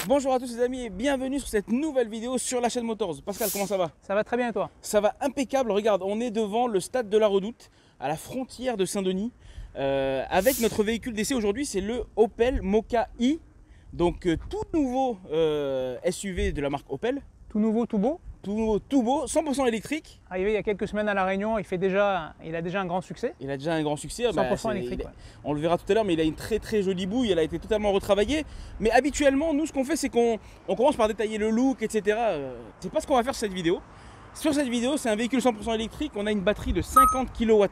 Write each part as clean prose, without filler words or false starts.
Bonjour à tous les amis et bienvenue sur cette nouvelle vidéo sur la chaîne Motors. Pascal, comment ça va? Ça va très bien et toi? Ça va impeccable. Regarde, on est devant le stade de la Redoute, à la frontière de Saint-Denis, avec notre véhicule d'essai aujourd'hui, c'est le Opel Mokka i. Donc tout nouveau SUV de la marque Opel. Tout nouveau, tout beau. Tout nouveau, tout beau, 100% électrique. Arrivé il y a quelques semaines à La Réunion, il a déjà un grand succès. Il a déjà un grand succès. 100% électrique. Ouais. On le verra tout à l'heure, mais il a une très jolie bouille. Elle a été totalement retravaillée. Mais habituellement, nous, ce qu'on fait, c'est qu'on commence par détailler le look, etc. C'est pas ce qu'on va faire sur cette vidéo. Sur cette vidéo, c'est un véhicule 100% électrique. On a une batterie de 50 kWh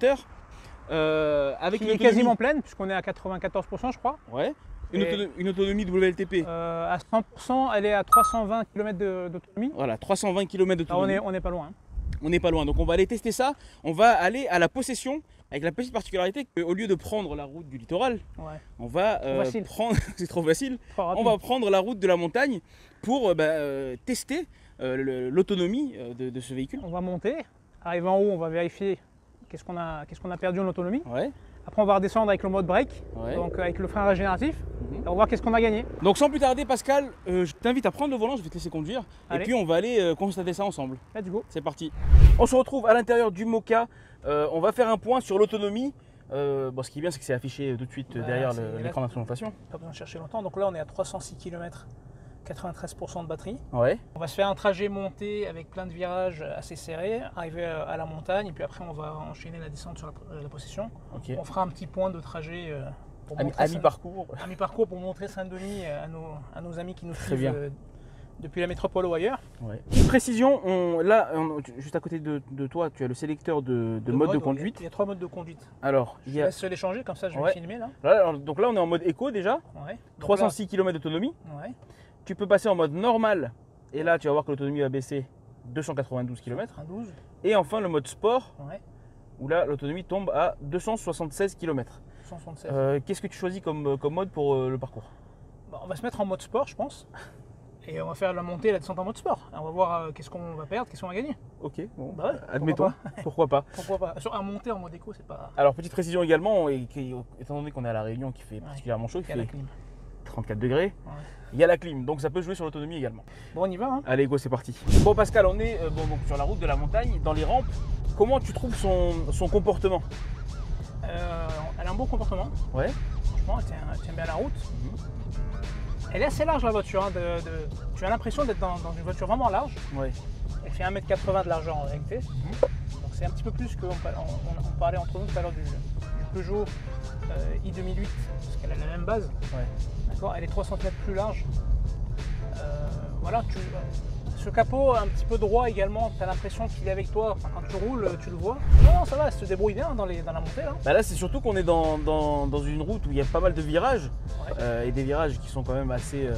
avec qui est quasiment pleine, puisqu'on est à 94%, je crois. Ouais. Une autonomie WLTP. À 100%, elle est à 320 km d'autonomie. Voilà, 320 km d'autonomie. On n'est pas loin. Hein. On n'est pas loin. Donc on va aller tester ça. On va aller à la possession avec la petite particularité qu'au lieu de prendre la route du littoral, on va prendre. C'est trop facile. On va prendre la route de la montagne pour tester l'autonomie de ce véhicule. On va monter. Arrivé en haut, on va vérifier qu'est-ce qu'on a perdu en autonomie. Ouais. Après, on va redescendre avec le mode break, donc avec le frein régénératif. Et on va voir qu'est-ce qu'on a gagné. Donc sans plus tarder, Pascal, je t'invite à prendre le volant, je vais te laisser conduire. Allez. Et puis on va aller constater ça ensemble. Let's go. C'est parti. On se retrouve à l'intérieur du Mokka. On va faire un point sur l'autonomie. Ce qui est bien, c'est que c'est affiché tout de suite derrière l'écran d'instrumentation. Pas besoin de chercher longtemps. Donc là, on est à 306 km. 93% de batterie. Ouais. On va se faire un trajet monté avec plein de virages assez serrés, arriver à la montagne, et puis après on va enchaîner la descente sur la possession. Okay. On fera un petit point de trajet à mi-parcours. À mi-parcours pour montrer Saint-Denis à nos amis qui nous suivent depuis la métropole ou ailleurs. Ouais. Petite précision, juste à côté de toi, tu as le sélecteur de mode de conduite. Il y a 3 modes de conduite. Alors, je laisse les changer, comme ça je vais filmer là. Donc là on est en mode éco déjà, 306 km d'autonomie. Ouais. Tu peux passer en mode normal et là tu vas voir que l'autonomie va baisser 292 km. Et enfin le mode sport où là l'autonomie tombe à 276 km. Qu'est-ce que tu choisis comme mode pour le parcours? On va se mettre en mode sport je pense. Et on va faire la montée et la descente en mode sport. On va voir qu'est-ce qu'on va perdre, qu'est-ce qu'on va gagner. Ok, bon, admettons. Pourquoi pas. Pourquoi pas. Sur un monter en mode éco, c'est pas. Alors petite précision également, étant donné qu'on est à La Réunion qui fait particulièrement chaud, il fait 34 degrés. Ouais. Il y a la clim, donc ça peut jouer sur l'autonomie également. Bon, on y va. Hein. Allez, go, c'est parti. Bon, Pascal, on est donc sur la route de la montagne, dans les rampes. Comment tu trouves son comportement? Elle a un bon comportement. Ouais. Franchement, elle tient bien la route. Elle est assez large la voiture. Hein, tu as l'impression d'être dans une voiture vraiment large. Ouais. Elle fait 1,80 m de largeur en réalité. Donc c'est un petit peu plus qu'on parlait entre nous tout à l'heure du Peugeot i2008, parce qu'elle a la même base. Ouais. D'accord, elle est 3 cm plus large. Voilà, ce capot un petit peu droit également, tu as l'impression qu'il est avec toi. Enfin, quand tu roules, tu le vois. Non, ça va, elle se débrouille bien dans la montée. Là c'est surtout qu'on est dans une route où il y a pas mal de virages. Et des virages qui sont quand même assez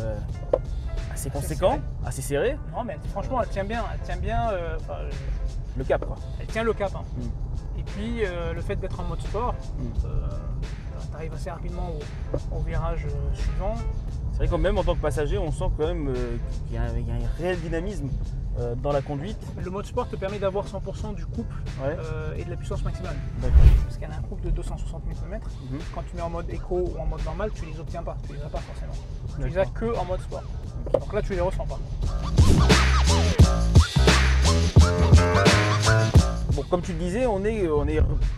conséquents, assez serrés. Non, mais franchement, elle tient bien. Le cap, quoi. Elle tient le cap. Hein. Et puis, le fait d'être en mode sport, tu arrives assez rapidement au virage suivant. C'est vrai que même en tant que passager, on sent quand même qu'il y a un réel dynamisme dans la conduite. Le mode sport te permet d'avoir 100% du couple et de la puissance maximale. D'accord. Parce qu'elle a un couple de 260 Nm. Quand tu mets en mode éco ou en mode normal, tu les obtiens pas. Tu les as pas forcément. Tu les as que en mode sport. Donc là, tu les ressens pas. Bon, comme tu le disais, on est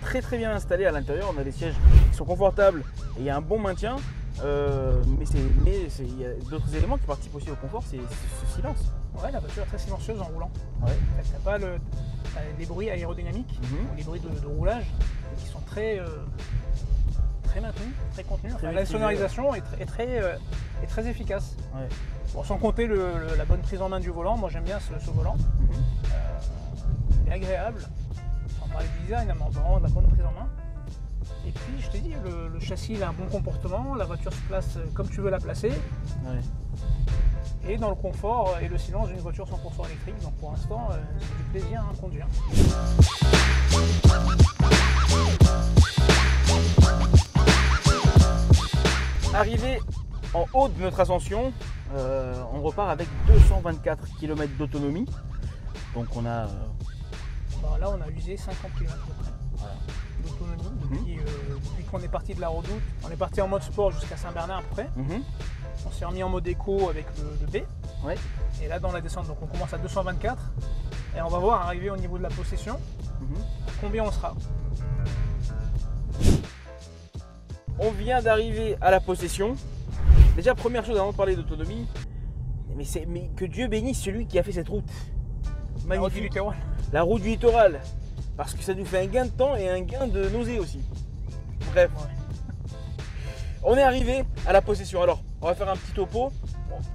très bien installé à l'intérieur. On a des sièges qui sont confortables et il y a un bon maintien. Mais il y a d'autres éléments qui participent aussi au confort, c'est ce silence. Ouais, la voiture est très silencieuse en roulant. Ouais. Tu n'as pas les bruits aérodynamiques ou les bruits de roulage qui sont très maintenus, très contenus. La sonorisation est très efficace. Ouais. Bon, sans compter la bonne prise en main du volant, moi j'aime bien ce volant. Il est agréable. Sans parler du design, mais vraiment de la bonne prise en main. Et puis je t'ai dit, le châssis il a un bon comportement, la voiture se place comme tu veux la placer. Et dans le confort et le silence d'une voiture 100% électrique. Donc pour l'instant, c'est du plaisir à conduire. Arrivé en haut de notre ascension, on repart avec 224 km d'autonomie. Donc on a... là on a usé 50 km à peu près. D'autonomie depuis qu'on est parti de la Redoute. On est parti en mode sport jusqu'à Saint-Bernard après. On s'est remis en mode éco avec le B. Ouais. Et là dans la descente, donc on commence à 224 et on va voir arriver au niveau de la possession combien on sera. On vient d'arriver à la possession. Déjà première chose avant de parler d'autonomie, mais que Dieu bénisse celui qui a fait cette route. Magnifique. La route du littoral. La route du littoral. Parce que ça nous fait un gain de temps et un gain de nausée aussi. Bref. On est arrivé à la possession. Alors, on va faire un petit topo.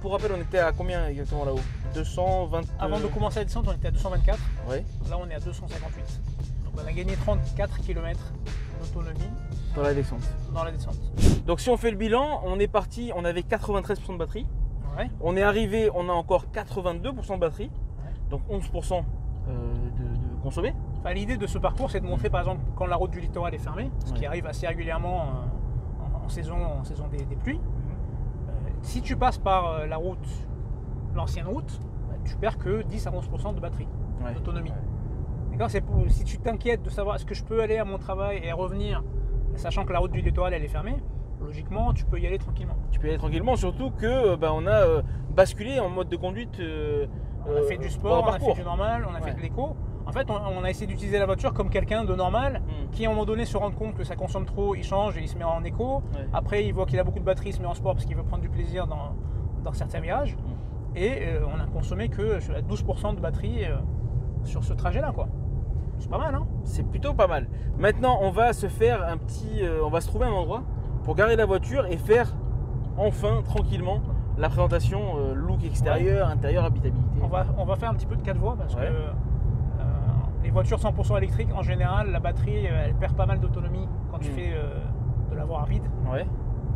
Pour rappel, on était à combien exactement là-haut? 220. Avant de commencer la descente, on était à 224. Ouais. Là, on est à 258. Donc, on a gagné 34 km d'autonomie. Dans la descente. Dans la descente. Donc, si on fait le bilan, on est parti, on avait 93% de batterie. Ouais. On est arrivé, on a encore 82% de batterie. Ouais. Donc, 11% de consommé. Enfin, l'idée de ce parcours, c'est de montrer par exemple quand la route du littoral est fermée, ce qui arrive assez régulièrement en saison des pluies. Si tu passes par la route, l'ancienne route, tu perds que 10 à 11% de batterie, d'autonomie. D'accord, si tu t'inquiètes de savoir est-ce que je peux aller à mon travail et revenir, sachant que la route du littoral elle est fermée, logiquement tu peux y aller tranquillement. Tu peux y aller tranquillement, surtout que on a basculé en mode de conduite. On a fait du sport, on a fait du normal, on a fait de l'éco. En fait, on a essayé d'utiliser la voiture comme quelqu'un de normal qui, à un moment donné, se rend compte que ça consomme trop, il change et il se met en éco. Après, il voit qu'il a beaucoup de batterie, il se met en sport parce qu'il veut prendre du plaisir dans certains virages. Et on a consommé que 12% de batterie sur ce trajet-là, quoi. C'est pas mal, hein? C'est plutôt pas mal. Maintenant, on va se faire un petit, on va se trouver un endroit pour garer la voiture et faire enfin tranquillement la présentation look extérieur, intérieur, habitabilité. On va faire un petit peu de 4 voies parce que les voitures 100% électriques, en général, la batterie, elle perd pas mal d'autonomie quand tu fais de la voie rapide. Ouais.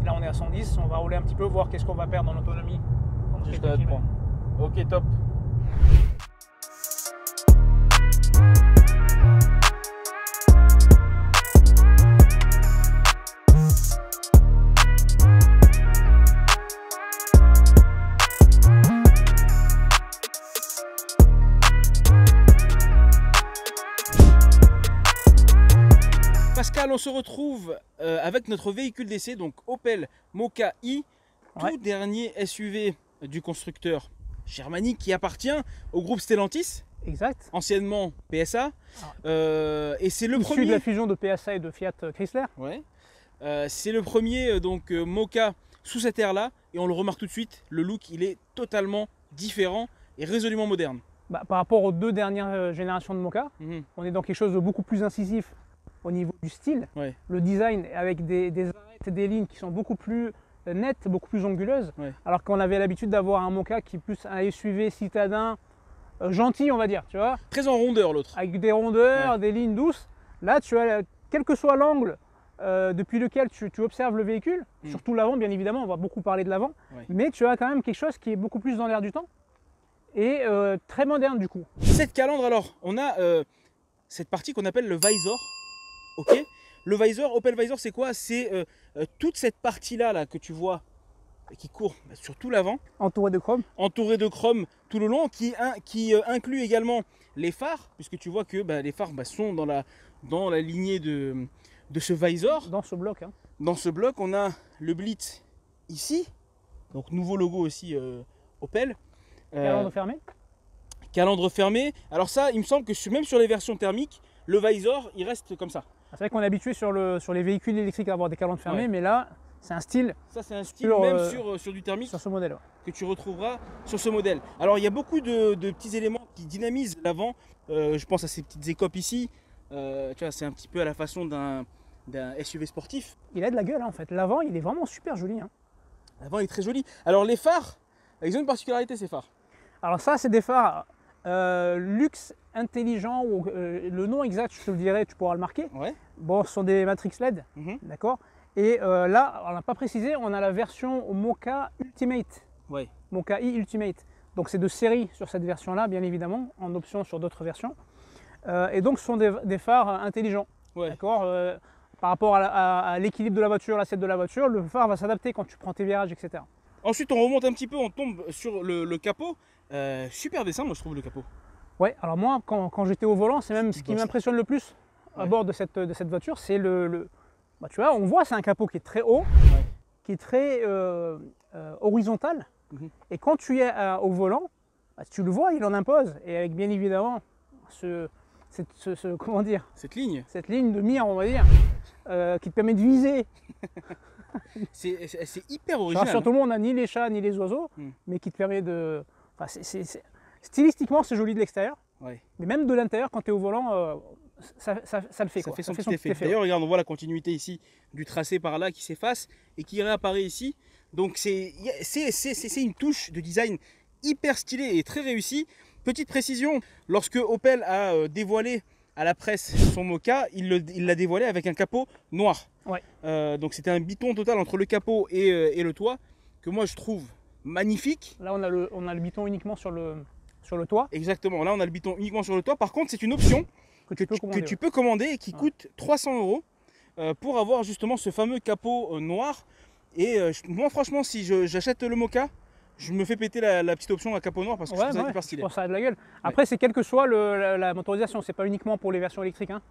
Là, on est à 110, on va rouler un petit peu, voir qu'est-ce qu'on va perdre en autonomie. Jusqu'à notre point. Ok, top. Pascal, on se retrouve avec notre véhicule d'essai, donc Opel Mokka i, tout dernier SUV du constructeur germanique qui appartient au groupe Stellantis. Exact. Anciennement PSA. Et c'est le premier. de la fusion de PSA et de Fiat Chrysler. Ouais. C'est le premier donc Mokka sous cette ère-là, et on le remarque tout de suite. Le look, il est totalement différent et résolument moderne. Par rapport aux 2 dernières générations de Mokka, on est dans quelque chose de beaucoup plus incisif au niveau du style. Le design avec des arêtes et des lignes qui sont beaucoup plus nettes, beaucoup plus anguleuses. Alors qu'on avait l'habitude d'avoir un Mokka qui est plus un SUV citadin, gentil, on va dire, tu vois. Très en rondeur l'autre. Avec des rondeurs, des lignes douces. Là, tu as, quel que soit l'angle depuis lequel tu observes le véhicule, surtout l'avant, bien évidemment, on va beaucoup parler de l'avant, mais tu as quand même quelque chose qui est beaucoup plus dans l'air du temps et très moderne du coup. Cette calandre, alors, on a cette partie qu'on appelle le visor. Ok. Le visor, Opel Visor, c'est quoi? C'est toute cette partie-là là, que tu vois qui court sur tout l'avant. Entouré de chrome. Entouré de chrome tout le long, qui inclut également les phares, puisque tu vois que les phares sont dans la lignée de ce visor. Dans ce bloc. Hein. Dans ce bloc, on a le Blitz ici. Donc nouveau logo aussi Opel. Calandre fermé. Calandre fermé. Alors ça, il me semble que même sur les versions thermiques, le visor, il reste comme ça. C'est vrai qu'on est habitué sur les véhicules électriques à avoir des calandres fermées, mais là, c'est un style. Ça, c'est un style même sur du thermique. Sur ce modèle. Que tu retrouveras sur ce modèle. Alors, il y a beaucoup de petits éléments qui dynamisent l'avant. Je pense à ces petites écopes ici. Tu vois, c'est un petit peu à la façon d'un SUV sportif. Il a de la gueule, hein, en fait. L'avant, il est vraiment super joli. Hein. L'avant est très joli. Alors, les phares, ils ont une particularité, ces phares. Alors ça, c'est des phares luxe intelligent, ou le nom exact, je te le dirai, tu pourras le marquer. Bon, ce sont des Matrix LED, d'accord. Et là, on n'a pas précisé, on a la version Mokka Ultimate. Mokka i Ultimate. Donc c'est de série sur cette version-là, bien évidemment, en option sur d'autres versions. Et donc ce sont des phares intelligents, d'accord. Par rapport à l'équilibre de la voiture, l'assiette de la voiture, le phare va s'adapter quand tu prends tes virages, etc. Ensuite, on remonte un petit peu, on tombe sur le capot. Super dessin, moi je trouve, le capot. Ouais, alors moi, quand j'étais au volant, c'est même ce qui m'impressionne le plus à bord de cette voiture, c'est tu vois, on voit, c'est un capot qui est très haut, qui est très horizontale. Et quand tu es au volant, bah, tu le vois, il en impose. Et avec bien évidemment comment dire, cette ligne de mire, on va dire, qui te permet de viser. C'est hyper original. Sur tout le monde, on n'a ni les chats ni les oiseaux, mais qui te permet de... Enfin, stylistiquement, c'est joli de l'extérieur, mais même de l'intérieur, quand tu es au volant, ça le fait. Ça fait son petit effet. D'ailleurs, regarde, on voit la continuité ici du tracé par là qui s'efface et qui réapparaît ici. Donc c'est une touche de design hyper stylée et très réussie. Petite précision, lorsque Opel a dévoilé à la presse son Mokka, il l'a dévoilé avec un capot noir. Donc c'était un biton total entre le capot et le toit que moi je trouve magnifique. Là on a le biton uniquement sur le toit. Exactement, là on a le biton uniquement sur le toit. Par contre c'est une option que tu peux commander et qui coûte 300 € pour avoir justement ce fameux capot noir. Et moi franchement si j'achète le Mokka, je me fais péter la petite option à capot noir parce que je trouve ça hyper stylé. Ça a de la gueule. Après c'est quelle que soit la motorisation, c'est pas uniquement pour les versions électriques. Hein.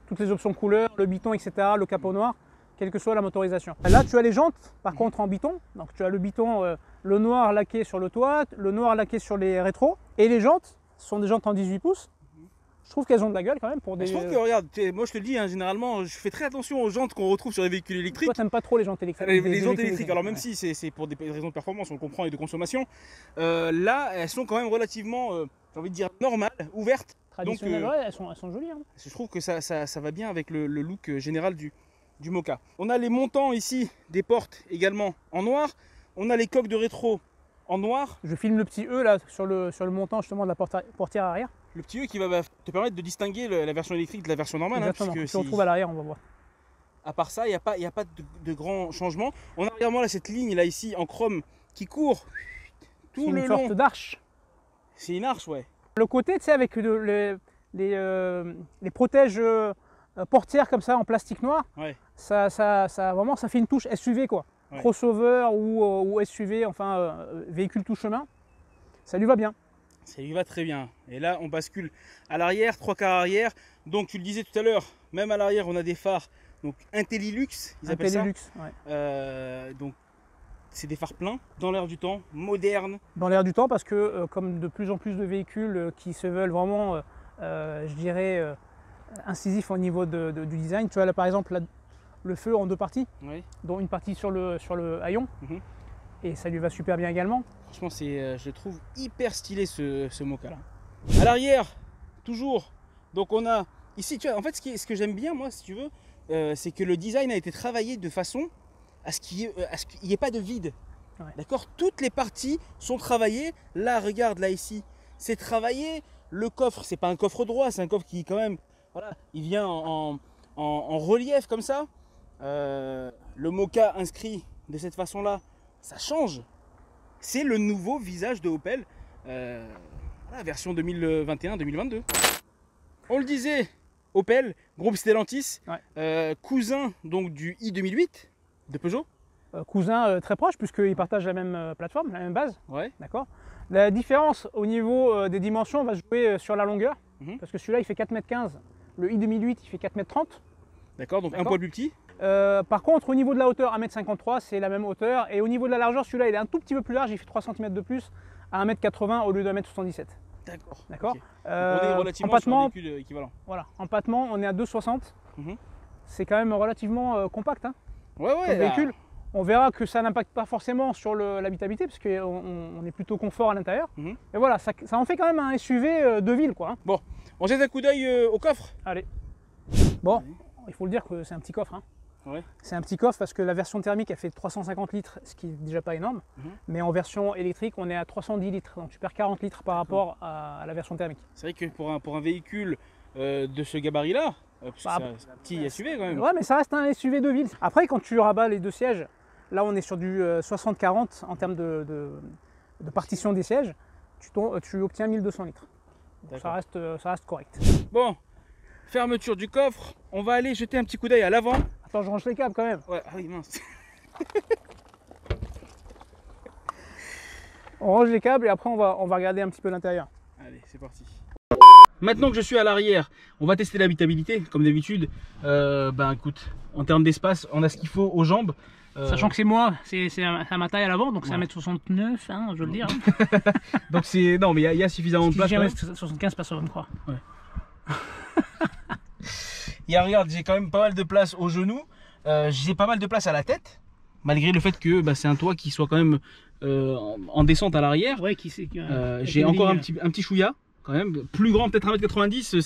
Toutes les options couleurs, le biton, etc., le capot noir, quelle que soit la motorisation. Là tu as les jantes par contre en biton. Donc tu as le biton, le noir laqué sur le toit, le noir laqué sur les rétros. Et les jantes sont des jantes en 18 pouces. Je trouve qu'elles ont de la gueule quand même pour des... Je trouve que, regarde, moi je te le dis, hein, généralement, je fais très attention aux jantes qu'on retrouve sur les véhicules électriques. Toi, t'aimes pas trop les jantes électriques. Les jantes électriques, alors même si c'est pour des raisons de performance, on le comprend, et de consommation, là, elles sont quand même relativement, j'ai envie de dire, normales, ouvertes. Traditionnelles, elles sont jolies. Hein. Je trouve que ça va bien avec le look général du Mokka. On a les montants ici, des portes également en noir. On a les coques de rétro en noir. Je filme le petit E là sur le montant justement de la portière arrière. Le petit E qui va te permettre de distinguer la version électrique de la version normale. Exactement, hein, si on retrouve à l'arrière, on va voir. À part ça, il n'y a pas de grands changements. On a également là, cette ligne là ici en chrome qui court tout le long. C'est une sorte d'arche. C'est une arche, ouais. Le côté, tu sais, avec les protèges portières comme ça en plastique noir, ça vraiment ça fait une touche SUV quoi. Crossover ou SUV, enfin véhicule tout chemin. Ça lui va bien. Ça lui va très bien. Et là, on bascule à l'arrière, 3/4 arrière. Donc, tu le disais tout à l'heure, même à l'arrière, on a des phares donc Intellilux, ils appellent ça. Donc, c'est des phares pleins, dans l'air du temps, modernes. Dans l'air du temps, parce que comme de plus en plus de véhicules qui se veulent vraiment, je dirais, incisifs au niveau du design. Tu vois là, par exemple, le feu en deux parties, dont une partie sur le haillon. Et ça lui va super bien également. Franchement, je le trouve hyper stylé ce Mokka là. À l'arrière, toujours. Donc on a ici, tu vois, en fait, ce que j'aime bien moi, si tu veux, c'est que le design a été travaillé de façon à ce qu'il n'y ait pas de vide. D'accord. Toutes les parties sont travaillées. Là, regarde, là ici, c'est travaillé. Le coffre, c'est pas un coffre droit, c'est un coffre qui quand même, voilà, il vient en relief comme ça. Le Mokka inscrit de cette façon-là, ça change. C'est le nouveau visage de Opel, version 2021-2022. On le disait, Opel, groupe Stellantis, cousin donc du i2008 de Peugeot. Cousin très proche puisqu'ils partagent la même plateforme, la même base. D'accord. La différence au niveau des dimensions va jouer sur la longueur, parce que celui-là il fait 4,15 m, le i2008 il fait 4,30 m. D'accord, donc un poil plus petit. Par contre, au niveau de la hauteur, 1,53 m, c'est la même hauteur. Et au niveau de la largeur, celui-là, il est un tout petit peu plus large. Il fait 3 cm de plus à 1,80 m au lieu de 1,77 m. D'accord. Okay. On est relativement sur un véhicule équivalent. Voilà. Empattement, on est à 2,60 m. C'est quand même relativement compact. Hein, comme véhicule. On verra que ça n'impacte pas forcément sur l'habitabilité, parce qu'on est plutôt confort à l'intérieur. Mais voilà, ça en fait quand même un SUV de ville, quoi. Hein. Bon, on jette un coup d'œil au coffre. Allez. Bon, il faut le dire que c'est un petit coffre. Hein. C'est un petit coffre parce que la version thermique elle fait 350 litres, ce qui est déjà pas énorme, mais en version électrique on est à 310 litres, donc tu perds 40 litres par rapport à la version thermique. C'est vrai que pour un véhicule de ce gabarit là, c'est un petit SUV quand même. Ouais, mais ça reste un SUV de ville. Après quand tu rabats les deux sièges, là on est sur du 60-40 en termes de partition des sièges, tu obtiens 1200 litres. Donc ça reste correct. Bon, fermeture du coffre, on va aller jeter un petit coup d'œil à l'avant. Attends, je range les câbles quand même. Ouais, ah oui, mince. On range les câbles et après on va regarder un petit peu l'intérieur. Allez, c'est parti. Maintenant que je suis à l'arrière, on va tester l'habitabilité, comme d'habitude. Écoute, en termes d'espace, on a ce qu'il faut aux jambes. Sachant que c'est moi, c'est à ma taille à l'avant, donc c'est 1m69, hein, je veux le dire. Donc c'est... Non mais il y a suffisamment de place. 1m75, personne ne me croit. Ouais. Regarde, j'ai quand même pas mal de place aux genoux. J'ai pas mal de place à la tête. Malgré le fait que c'est un toit qui soit quand même en descente à l'arrière. Ouais, j'ai encore un petit chouïa quand même. Plus grand, peut-être 1m90,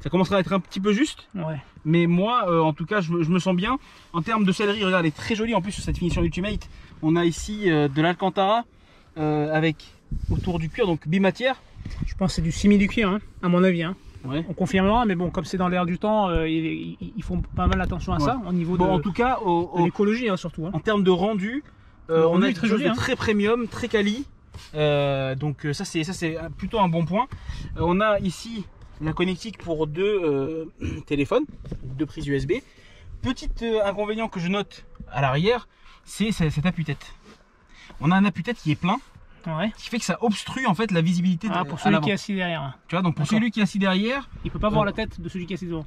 ça commencera à être un petit peu juste. Ouais. Mais moi, en tout cas, je me sens bien. En termes de sellerie, regarde, elle est très jolie. En plus, sur cette finition Ultimate, on a ici de l'Alcantara avec autour du cuir, donc bimatière. Je pense que c'est du simili du cuir, hein, à mon avis. Hein. Ouais. On confirmera, mais bon, comme c'est dans l'air du temps, ils font pas mal attention à ça au niveau de, en tout cas, de l'écologie, hein, surtout. Hein. En termes de rendu, on a très joli, hein. Très premium, très quali. Donc ça c'est plutôt un bon point. On a ici la connectique pour deux téléphones, deux prises USB. Petit inconvénient que je note à l'arrière, c'est cet appuie-tête. On a un appuie-tête qui est plein. Ouais. Ce qui fait que ça obstrue en fait la visibilité pour celui qui est assis derrière. Tu vois, donc pour celui qui est assis derrière, il peut pas voir la tête de celui qui est assis devant.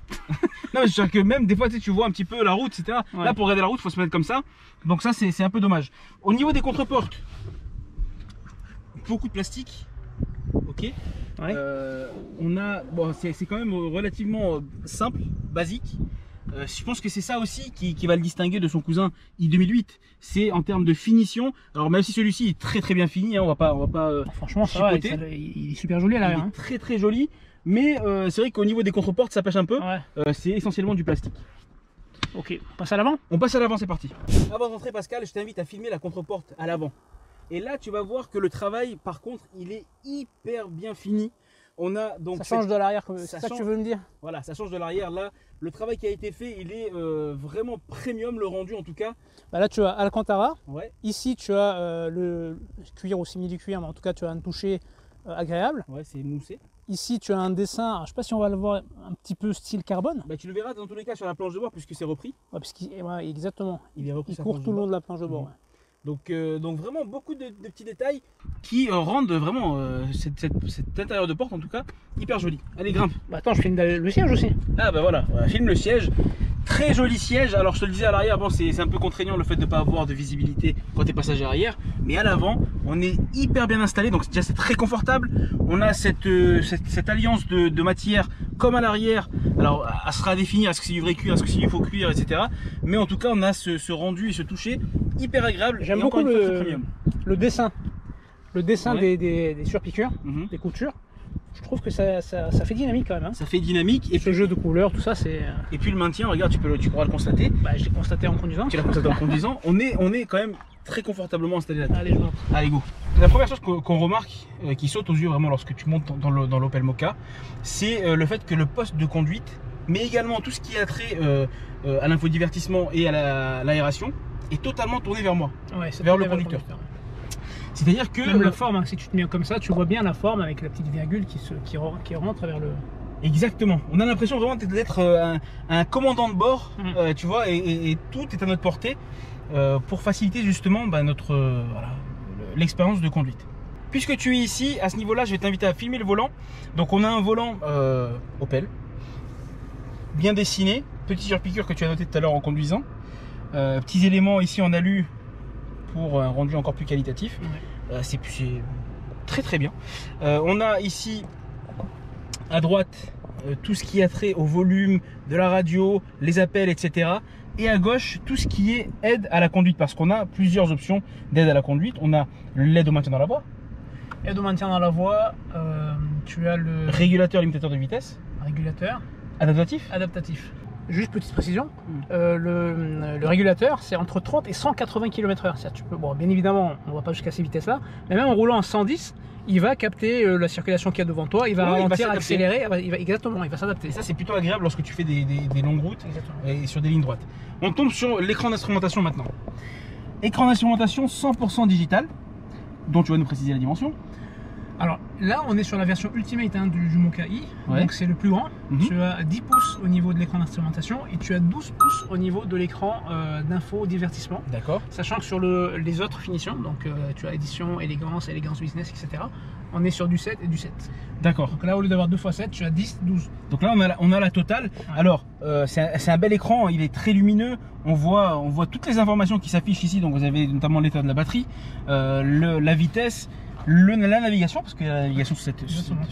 Non, mais je veux dire que même des fois tu vois un petit peu la route, etc. Ouais. Là pour regarder la route, il faut se mettre comme ça. Donc ça c'est un peu dommage. Au niveau des contreportes, beaucoup de plastique. Ok. Ouais. On a, c'est quand même relativement simple, basique. Je pense que c'est ça aussi qui va le distinguer de son cousin i2008. C'est en termes de finition. Alors même si celui-ci est très bien fini, hein, on va pas franchement ça va, il est super joli à l'arrière. Il est très joli. Mais c'est vrai qu'au niveau des contreportes, ça pêche un peu. Ouais. C'est essentiellement du plastique. Ok, on passe à l'avant. On passe à l'avant, c'est parti. Avant d'entrer, Pascal, je t'invite à filmer la contreporte à l'avant. Et là, tu vas voir que le travail, par contre, il est hyper bien fini. On a donc ça change de l'arrière, c'est ça que tu veux me dire? Voilà, ça change de l'arrière. Là, le travail qui a été fait, il est vraiment premium, le rendu en tout cas. Là, tu as Alcantara. Ouais. Ici, tu as le cuir ou simili du cuir, mais en tout cas, tu as un toucher agréable. Ouais, c'est moussé. Ici, tu as un dessin, alors, je ne sais pas si on va le voir, un petit peu style carbone. Tu le verras dans tous les cas sur la planche de bord, puisque c'est repris. Ouais, exactement. Il est repris. Il court tout le long de la planche de bord. Ouais. Donc vraiment beaucoup de petits détails qui rendent vraiment cet intérieur de porte en tout cas hyper joli. Allez, grimpe. Attends, je filme le siège aussi. Ah voilà, filme le siège. Très joli siège. Alors je te le disais à l'arrière, c'est un peu contraignant le fait de ne pas avoir de visibilité quand tu es passager arrière. Mais à l'avant, on est hyper bien installé. Donc déjà c'est très confortable. On a cette alliance de matière comme à l'arrière. Alors elle sera définie, est-ce que c'est du vrai cuir, est-ce que c'est du faux cuir, etc. Mais en tout cas on a ce rendu et ce toucher hyper agréable. J'aime beaucoup le dessin. Le dessin des surpiqûres, des coutures. Je trouve que ça fait dynamique quand même. Hein. Ça fait dynamique. Et ce jeu de couleurs, tout ça, c'est... Et puis le maintien, regarde, tu pourras le constater. Je l'ai constaté en conduisant. Tu l'as constaté en conduisant. On est quand même très confortablement installé là-dedans. Allez, je monte. Allez, go. La première chose qu'on remarque, qui saute aux yeux vraiment lorsque tu montes dans l'Opel Mokka, c'est le fait que le poste de conduite, mais également tout ce qui a trait à l'infodivertissement et à l'aération, est totalement tourné vers moi, vers le conducteur. C'est-à-dire que... Même la forme, hein, si tu te mets comme ça, tu vois bien la forme avec la petite virgule qui rentre vers le... Exactement. On a l'impression vraiment d'être un commandant de bord, tu vois, et tout est à notre portée pour faciliter justement l'expérience de conduite. Puisque tu es ici, à ce niveau-là, je vais t'inviter à filmer le volant. Donc on a un volant Opel, bien dessiné, petit surpiqûre que tu as noté tout à l'heure en conduisant. Petits éléments ici en alu pour un rendu encore plus qualitatif. C'est très bien. On a ici à droite tout ce qui a trait au volume de la radio, les appels, etc. Et à gauche tout ce qui est aide à la conduite, parce qu'on a plusieurs options d'aide à la conduite. On a l'aide au maintien dans la voie. Aide au maintien dans la voie, tu as le régulateur limitateur de vitesse. Régulateur. Adaptatif. Juste petite précision, le régulateur c'est entre 30 et 180 km/h. Bien évidemment on ne va pas jusqu'à ces vitesses là, mais même en roulant en 110, il va capter la circulation qu'il y a devant toi, il va ralentir, accélérer, il va s'adapter. Et ça c'est plutôt agréable lorsque tu fais des longues routes et sur des lignes droites. On tombe sur l'écran d'instrumentation maintenant. Écran d'instrumentation 100% digital, dont tu vas nous préciser la dimension. Alors là, on est sur la version Ultimate du Mokka i, donc c'est le plus grand. Tu as 10 pouces au niveau de l'écran d'instrumentation et tu as 12 pouces au niveau de l'écran d'info divertissement. D'accord. Sachant que sur les autres finitions, donc tu as édition, élégance business, etc., on est sur du 7 et du 7. D'accord. Donc là, au lieu d'avoir 2 x 7, tu as 10, 12. Donc là, on a la totale. Ouais. Alors, c'est un bel écran, il est très lumineux. On voit toutes les informations qui s'affichent ici. Donc vous avez notamment l'état de la batterie, la vitesse, la navigation, parce qu'il y a la navigation sur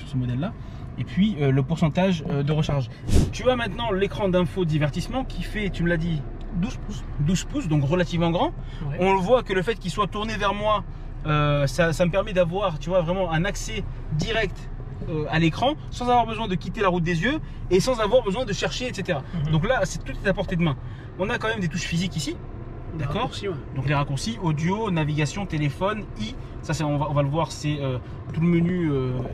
ce modèle-là. Et puis le pourcentage de recharge. Tu as maintenant l'écran d'info divertissement qui fait, tu me l'as dit, 12 pouces. 12 pouces, donc relativement grand. Ouais. On le voit que le fait qu'il soit tourné vers moi, ça me permet d'avoir, tu vois, vraiment un accès direct à l'écran sans avoir besoin de quitter la route des yeux et sans avoir besoin de chercher, etc. Donc là, tout est à portée de main. On a quand même des touches physiques ici. D'accord. Ouais. Donc les raccourcis, audio, navigation, téléphone, ça on va le voir, c'est tout le menu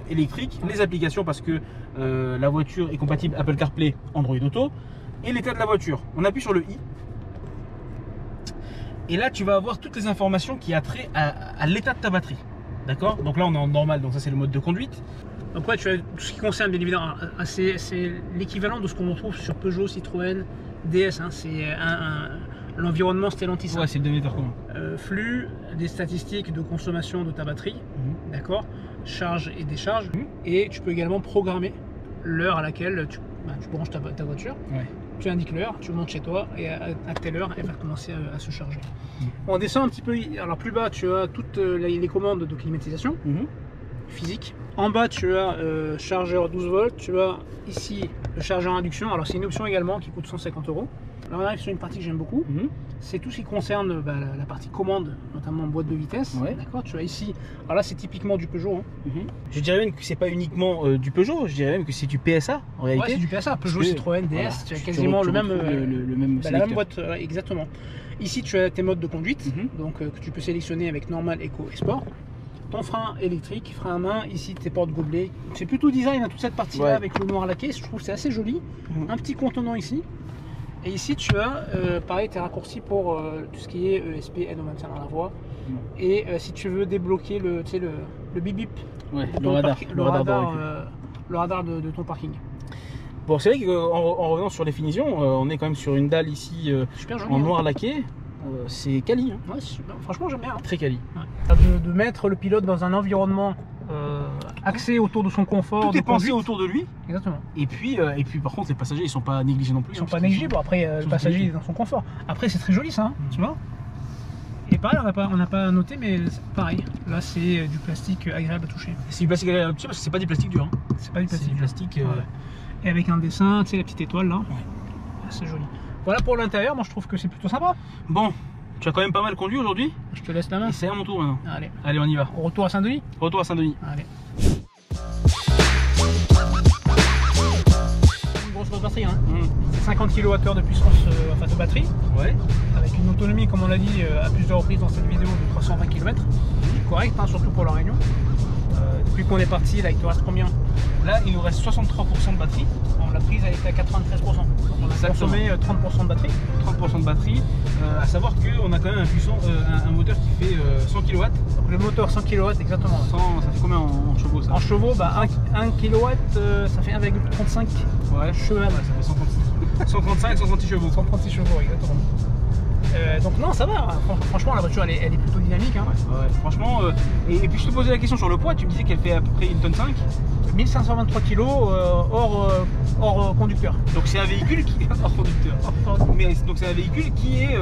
électrique, les applications parce que la voiture est compatible Apple CarPlay, Android Auto, et l'état de la voiture. On appuie sur le i. Et là, tu vas avoir toutes les informations qui a trait à l'état de ta batterie. D'accord. Donc là, on est en normal, donc ça c'est le mode de conduite. Après, tu as tout ce qui concerne bien évidemment, c'est l'équivalent de ce qu'on retrouve sur Peugeot, Citroën, DS. Hein, c'est l'environnement Stellantis. Ouais, c'est le dénominateur commun. Flux, des statistiques de consommation de ta batterie, d'accord, charge et décharge. Et tu peux également programmer l'heure à laquelle tu branches ta voiture. Ouais. Tu indiques l'heure, tu montes chez toi et à telle heure, elle va commencer à se charger. On descend un petit peu. Alors plus bas, tu as toutes les commandes de climatisation physique. En bas, tu as chargeur 12 volts. Tu as ici le chargeur induction. Alors c'est une option également qui coûte 150 €. Alors on arrive sur une partie que j'aime beaucoup. C'est tout ce qui concerne la partie commande, notamment boîte de vitesse. Ouais. D'accord. Tu as ici. Alors là, c'est typiquement du Peugeot. Je dirais même que c'est pas uniquement du Peugeot. Je dirais même que c'est du PSA en réalité. Ouais, c'est du PSA. Peugeot, Citroën, DS. Voilà, tu as quasiment le même la même boîte. Exactement. Ici, tu as tes modes de conduite, donc que tu peux sélectionner avec normal, éco et sport. Ton frein électrique, frein à main, ici tes portes gobelets. C'est plutôt design, hein, toute cette partie-là avec le noir laqué. Je trouve que c'est assez joli. Un petit contenant ici. Et ici, tu as pareil tes raccourcis pour tout ce qui est ESP, aide au maintien dans la voie. Et si tu veux débloquer le bip bip, le radar de ton parking. Bon, c'est vrai qu'en revenant sur les finitions, on est quand même sur une dalle ici en noir laqué. C'est quali. Hein. Ouais, franchement, j'aime bien. Hein. Très quali. Ouais. De mettre le pilote dans un environnement axé autour de son confort. Tout est pensé autour de lui. Exactement. Et puis par contre, les passagers, ils sont pas négligés non plus. Ils sont pas négligés. Bon, après, le passager est dans son confort. Après, c'est très joli ça, hein, tu vois. Et pareil, on n'a pas noté, mais pareil. Là, c'est du plastique agréable à toucher. C'est du plastique agréable à toucher parce que c'est pas du plastique dur. Hein. C'est pas du plastique. C'est du plastique. Et avec un dessin, tu sais, la petite étoile là. Ouais. C'est joli. Voilà pour l'intérieur, moi je trouve que c'est plutôt sympa. Bon, tu as quand même pas mal conduit aujourd'hui. Je te laisse la main. C'est à mon tour maintenant. Allez, on y va. Retour à Saint-Denis. Retour à Saint-Denis. Allez. Une grosse batterie, hein. 50 kWh de puissance de batterie. Ouais. Avec une autonomie, comme on l'a dit à plusieurs reprises dans cette vidéo, de 320 km. Correct, hein, surtout pour la Réunion. Depuis qu'on est parti, là il te reste combien? Là il nous reste 63% de batterie. La prise elle était à 93%. Donc on a consommé 30% de batterie. 30% de batterie. À savoir qu'on a quand même un moteur qui fait 100 kW. Donc le moteur 100 kW exactement. Ça fait combien en chevaux ça? En chevaux, 1 kW ça fait 1,35 chevaux. Ouais, ça fait 135, 136 chevaux. 136 chevaux exactement. Donc non, ça va, franchement la voiture elle est plutôt dynamique. Hein. Ouais, franchement, et puis je te posais la question sur le poids, tu me disais qu'elle fait à peu près 1,5 tonne. 1523 kg hors conducteur. Donc c'est un véhicule qui hors conducteur. Donc c'est un véhicule qui est,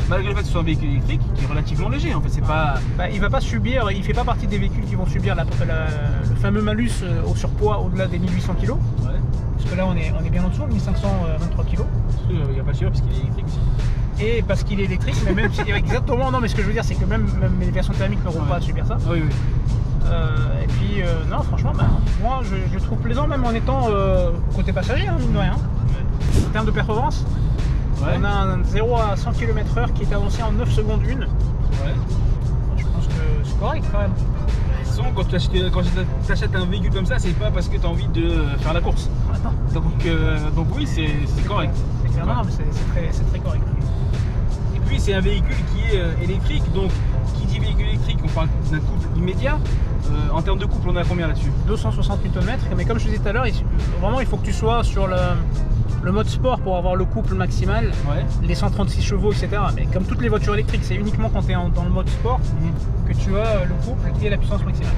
malgré le fait que ce soit un véhicule électrique, qui est relativement léger en fait, c'est pas... il va pas subir, il fait pas partie des véhicules qui vont subir le fameux malus au surpoids au-delà des 1800 kg. Ouais. Parce que là on est bien en dessous, 1523 kg. Il n'y a pas sûr parce qu'il est électrique aussi. Et parce qu'il est électrique, mais même si, exactement, non mais ce que je veux dire c'est que même les versions thermiques n'auront pas à subir ça. Oui. Et puis non franchement moi je le trouve plaisant même en étant côté passager, hein, mine de rien. En termes de performance, on a un 0 à 100 km/h qui est avancé en 9 secondes 1. Ouais. Je pense que c'est correct quand même. Quand tu achètes un véhicule comme ça, c'est pas parce que tu as envie de faire la course. Donc oui, c'est correct. Non, mais c'est très correct. Et puis c'est un véhicule qui est électrique, donc qui dit véhicule électrique, on parle d'un couple immédiat. En termes de couple, on est à combien là-dessus? 260 Nm, mais comme je disais tout à l'heure, vraiment il faut que tu sois sur le mode sport pour avoir le couple maximal, les 136 chevaux, etc. Mais comme toutes les voitures électriques, c'est uniquement quand tu es dans le mode sport que tu as le couple et la puissance maximale.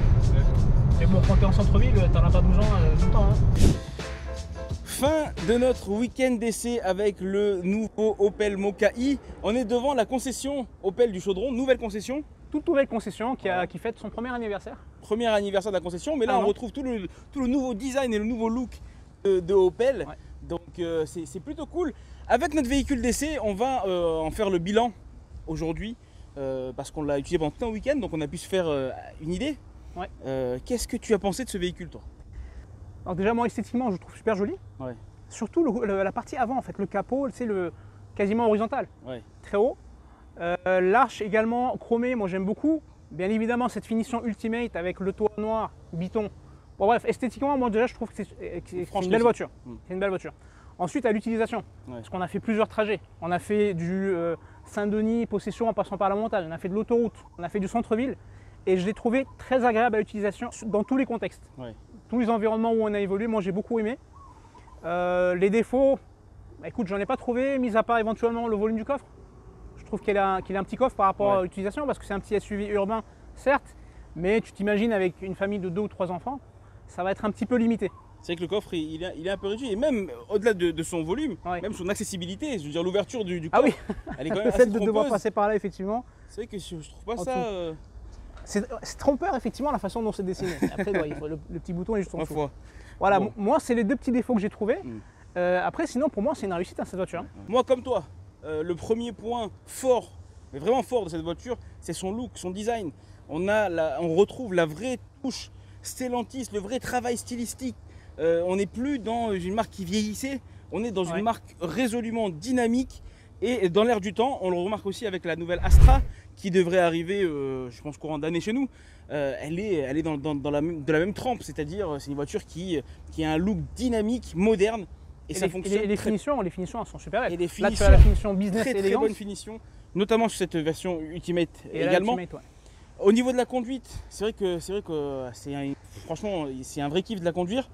Mais bon, quand t'es en centre-ville, t'en as pas besoin tout le temps. Hein. Fin de notre week-end d'essai avec le nouveau Opel Mokka-i. On est devant la concession Opel du Chaudron, nouvelle concession. Toute nouvelle concession qui fête son premier anniversaire. Premier anniversaire de la concession, mais là on retrouve tout le nouveau design et le nouveau look de Opel. Ouais. Donc c'est plutôt cool. Avec notre véhicule d'essai, on va en faire le bilan aujourd'hui parce qu'on l'a utilisé pendant tout un week-end, donc on a pu se faire une idée. Ouais. Qu'est-ce que tu as pensé de ce véhicule, toi? Alors déjà, moi esthétiquement, je le trouve super joli. Ouais. Surtout la partie avant, en fait, le capot, c'est quasiment horizontal, ouais. Très haut. L'arche également chromée, moi j'aime beaucoup. Bien évidemment, cette finition ultimate avec le toit noir, biton. Bon bref, esthétiquement, moi déjà je trouve que c'est une belle voiture. C'est une belle voiture. Ensuite, à l'utilisation, ouais. Parce qu'on a fait plusieurs trajets. On a fait du Saint-Denis, Possession en passant par la montagne. On a fait de l'autoroute, on a fait du centre-ville. Et je l'ai trouvé très agréable à l'utilisation dans tous les contextes. Ouais. Tous les environnements où on a évolué, moi j'ai beaucoup aimé. Les défauts, bah, écoute, j'en ai pas trouvé, mis à part éventuellement le volume du coffre. Je trouve qu'il a un petit coffre par rapport à l'utilisation parce que c'est un petit SUV urbain, certes, mais tu t'imagines avec une famille de 2 ou 3 enfants, ça va être un petit peu limité. C'est vrai que le coffre, il est un peu réduit, et même au-delà de son volume, même son accessibilité, je veux dire l'ouverture du coffre, elle est quand même assez trompeuse. Le fait de devoir passer par là, effectivement. C'est vrai que je trouve pas ça... C'est trompeur, effectivement, la façon dont c'est dessiné. Après, le petit bouton est juste en dessous. Voilà, bon. Moi, c'est les 2 petits défauts que j'ai trouvés. Après, sinon, pour moi, c'est une réussite, cette voiture. Moi, comme toi, le premier point fort, mais vraiment fort de cette voiture, c'est son look, son design. On retrouve la vraie touche Stellantis, le vrai travail stylistique. On n'est plus dans une marque qui vieillissait, on est dans une marque résolument dynamique. Et dans l'air du temps, on le remarque aussi avec la nouvelle Astra qui devrait arriver, je pense, courant d'année chez nous. Elle est de la même trempe, c'est-à-dire c'est une voiture qui a un look dynamique, moderne. Et ça fonctionne. Et les finitions, elles sont super belles. Et les finitions, là, tu as la finition business très bonne finition, notamment sur cette version Ultimate et également. Ultimate, ouais. Au niveau de la conduite, c'est vrai que franchement, c'est un vrai kiff de la conduire.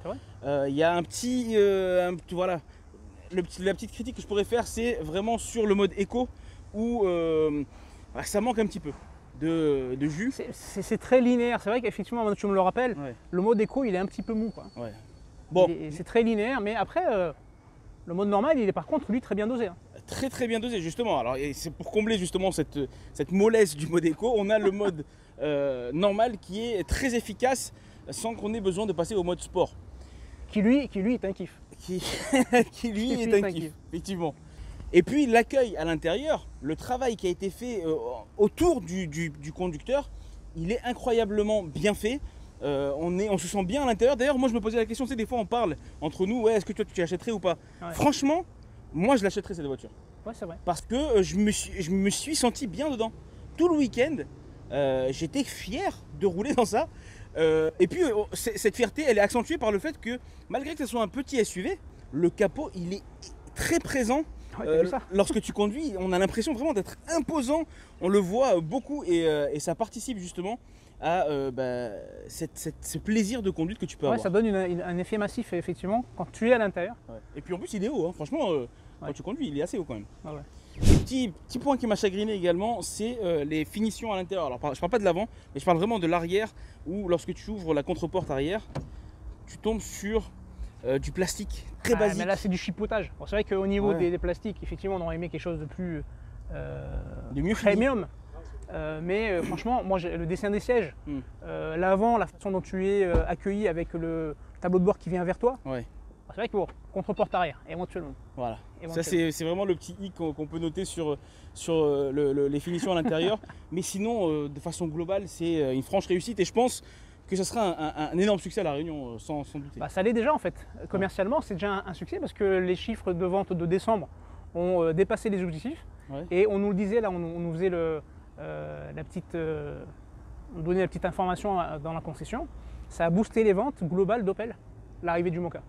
Il y a un petit, voilà. La petite critique que je pourrais faire, c'est vraiment sur le mode éco où ça manque un petit peu de jus. C'est très linéaire. C'est vrai qu'effectivement, tu me le rappelles, le mode éco, il est un petit peu mou, quoi. Ouais. Bon. C'est très linéaire, mais après, le mode normal, il est par contre, lui, très bien dosé. Hein. Très bien dosé, justement. Alors, c'est pour combler justement cette mollesse du mode éco, on a le mode normal qui est très efficace sans qu'on ait besoin de passer au mode sport. Qui lui est un kiff. Qui lui est un kiff, effectivement. Et puis l'accueil à l'intérieur, le travail qui a été fait autour du conducteur, il est incroyablement bien fait. On se sent bien à l'intérieur. D'ailleurs, moi je me posais la question, des fois on parle entre nous, est-ce que toi tu l'achèterais ou pas? Franchement, moi je l'achèterais cette voiture. Ouais, c'est vrai. Parce que je me suis senti bien dedans. Tout le week-end, j'étais fier de rouler dans ça. Et puis cette fierté, elle est accentuée par le fait que malgré que ce soit un petit SUV, le capot il est très présent. Lorsque tu conduis, on a l'impression vraiment d'être imposant. On le voit beaucoup et ça participe justement à ce plaisir de conduite que tu peux avoir. Ça donne un effet massif effectivement quand tu es à l'intérieur. Et puis en plus il est haut, hein. Franchement quand tu conduis il est assez haut quand même. Petit point qui m'a chagriné également, c'est les finitions à l'intérieur. Alors je parle pas de l'avant, mais je parle vraiment de l'arrière où lorsque tu ouvres la contre-porte arrière, tu tombes sur du plastique très basique. Mais là c'est du chipotage. Bon, c'est vrai qu'au niveau des plastiques, effectivement on aurait aimé quelque chose de plus de mieux premium. Mais franchement, moi le dessin des sièges, l'avant, la façon dont tu es accueilli avec le tableau de bord qui vient vers toi. C'est vrai que bon, contre-porte arrière, éventuellement. Voilà. Ça c'est vraiment le petit hic qu'on peut noter sur les finitions à l'intérieur. Mais sinon, de façon globale, c'est une franche réussite et je pense que ça sera un énorme succès à La Réunion, sans douter. Ça l'est déjà en fait. Commercialement, c'est déjà un succès parce que les chiffres de vente de décembre ont dépassé les objectifs. Et on nous le disait, là, on nous faisait on donnait la petite information dans la concession. Ça a boosté les ventes globales d'Opel, l'arrivée du Mokka.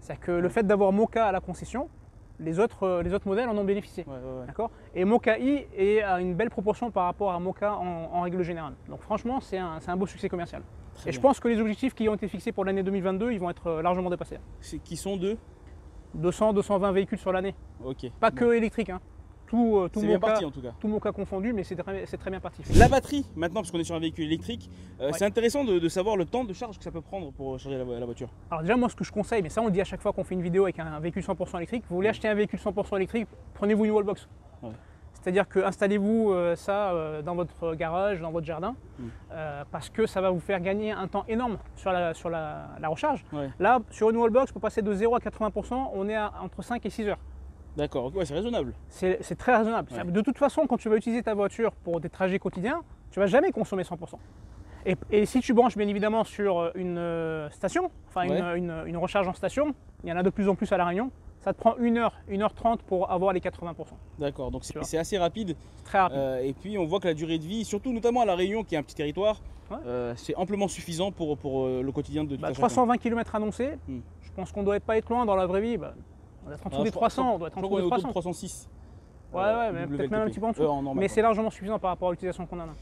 C'est-à-dire que le fait d'avoir Mokka à la concession, les autres modèles en ont bénéficié. D'accord. Et Mokka-i est à une belle proportion par rapport à Mokka en règle générale. Donc franchement, c'est un beau succès commercial. Et je pense que les objectifs qui ont été fixés pour l'année 2022, ils vont être largement dépassés. Qui sont de 200-220 véhicules sur l'année. Pas que électriques, hein. tout bien parti en tout cas. Tout mon cas confondu, mais c'est très bien parti. La batterie, maintenant, parce qu'on est sur un véhicule électrique, c'est intéressant de savoir le temps de charge que ça peut prendre pour charger la voiture. Alors déjà, moi, ce que je conseille, mais ça on le dit à chaque fois qu'on fait une vidéo avec un véhicule 100% électrique, vous voulez acheter un véhicule 100% électrique, prenez-vous une wallbox. Ouais. C'est-à-dire que installez-vous ça dans votre garage, dans votre jardin, parce que ça va vous faire gagner un temps énorme sur la recharge. Ouais. Là, sur une wallbox, pour passer de 0 à 80%, on est entre 5 et 6 heures. D'accord, ouais, c'est raisonnable. C'est très raisonnable. Ouais. De toute façon, quand tu vas utiliser ta voiture pour des trajets quotidiens, tu ne vas jamais consommer 100%. Et si tu branches bien évidemment sur une station, enfin une recharge en station, il y en a de plus en plus à La Réunion, ça te prend 1h30 pour avoir les 80%. D'accord, donc c'est assez rapide. Très rapide. Et puis on voit que la durée de vie, surtout notamment à La Réunion qui est un petit territoire, c'est amplement suffisant pour le quotidien de 320 km annoncés, je pense qu'on ne doit pas être loin dans la vraie vie. On doit être en dessous des 300, on doit être en dessous des 300. 306. Ouais, mais peut-être même un petit peu en dessous. Mais c'est largement suffisant par rapport à l'utilisation qu'on en a.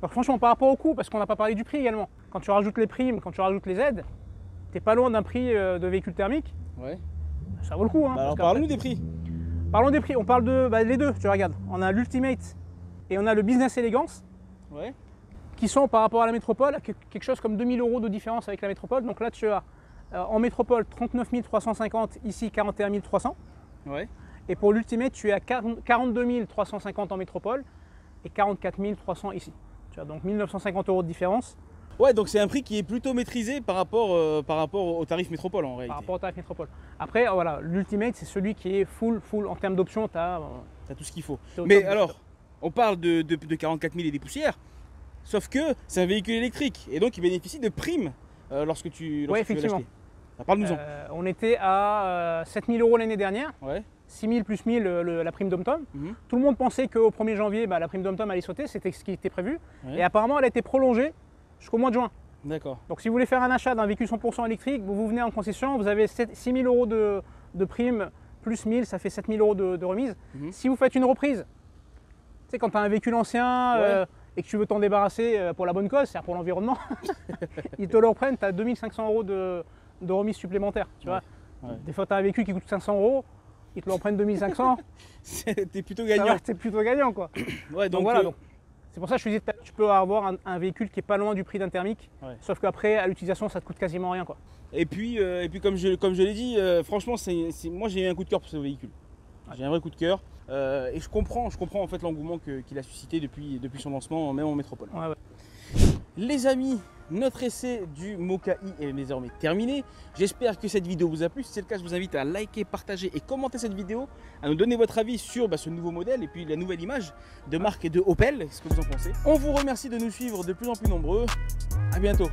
Donc franchement, par rapport au coût, parce qu'on n'a pas parlé du prix également. Quand tu rajoutes les primes, quand tu rajoutes les aides, t'es pas loin d'un prix de véhicule thermique. Ouais. Ça vaut le coup. Hein, alors parlons-nous des prix. Parlons des prix. On parle de les deux. Tu regardes. On a l'Ultimate et on a le Business Elegance. Ouais. Qui sont par rapport à la métropole, quelque chose comme 2000 € de différence avec la métropole. Donc là, tu as en métropole 39 350, ici 41 300. Ouais. Et pour l'Ultimate, tu es à 42 350 en métropole et 44 300 ici. Tu as donc 1950 € de différence. Ouais, donc c'est un prix qui est plutôt maîtrisé par rapport au tarif métropole en réalité. Par rapport au tarif métropole. Après, voilà, l'Ultimate, c'est celui qui est full en termes d'options. Tu as tout ce qu'il faut. Mais alors, on parle de 44 000 et des poussières, sauf que c'est un véhicule électrique et donc il bénéficie de primes lorsque tu veux l'acheter. Parle-nous-en. On était à 7 000 € l'année dernière. Ouais. 6 000 plus 1000 la prime d'Om-Tom. Tout le monde pensait qu'au 1er janvier, la prime d'Om-Tom allait sauter, c'était ce qui était prévu. Ouais. Et apparemment, elle a été prolongée jusqu'au mois de juin. D'accord. Donc si vous voulez faire un achat d'un véhicule 100% électrique, vous venez en concession, vous avez 6 000 € de prime, plus 1000, ça fait 7 000 € de remise. Si vous faites une reprise, tu sais, quand tu as un véhicule ancien et que tu veux t'en débarrasser pour la bonne cause, c'est-à-dire pour l'environnement, ils te le reprennent, tu as 2500 € de remise supplémentaire. Tu vois. Ouais. Des fois, tu as un véhicule qui coûte 500 €, ils te l'en prennent 2500. T'es plutôt gagnant. T'es plutôt gagnant, quoi. Ouais, donc voilà. C'est pour ça que je te disais, tu peux avoir un véhicule qui est pas loin du prix d'un thermique, sauf qu'après, à l'utilisation, ça te coûte quasiment rien, quoi. Et puis comme je l'ai dit, franchement, moi j'ai eu un coup de cœur pour ce véhicule. Ouais. J'ai un vrai coup de cœur. Et je comprends en fait l'engouement qu'il a suscité depuis son lancement, même en métropole. Ouais. Les amis, notre essai du Moka i est désormais terminé. J'espère que cette vidéo vous a plu. Si c'est le cas, je vous invite à liker, partager et commenter cette vidéo, à nous donner votre avis sur ce nouveau modèle et puis la nouvelle image de marque de Opel. Qu'est-ce que vous en pensez? On vous remercie de nous suivre de plus en plus nombreux. À bientôt.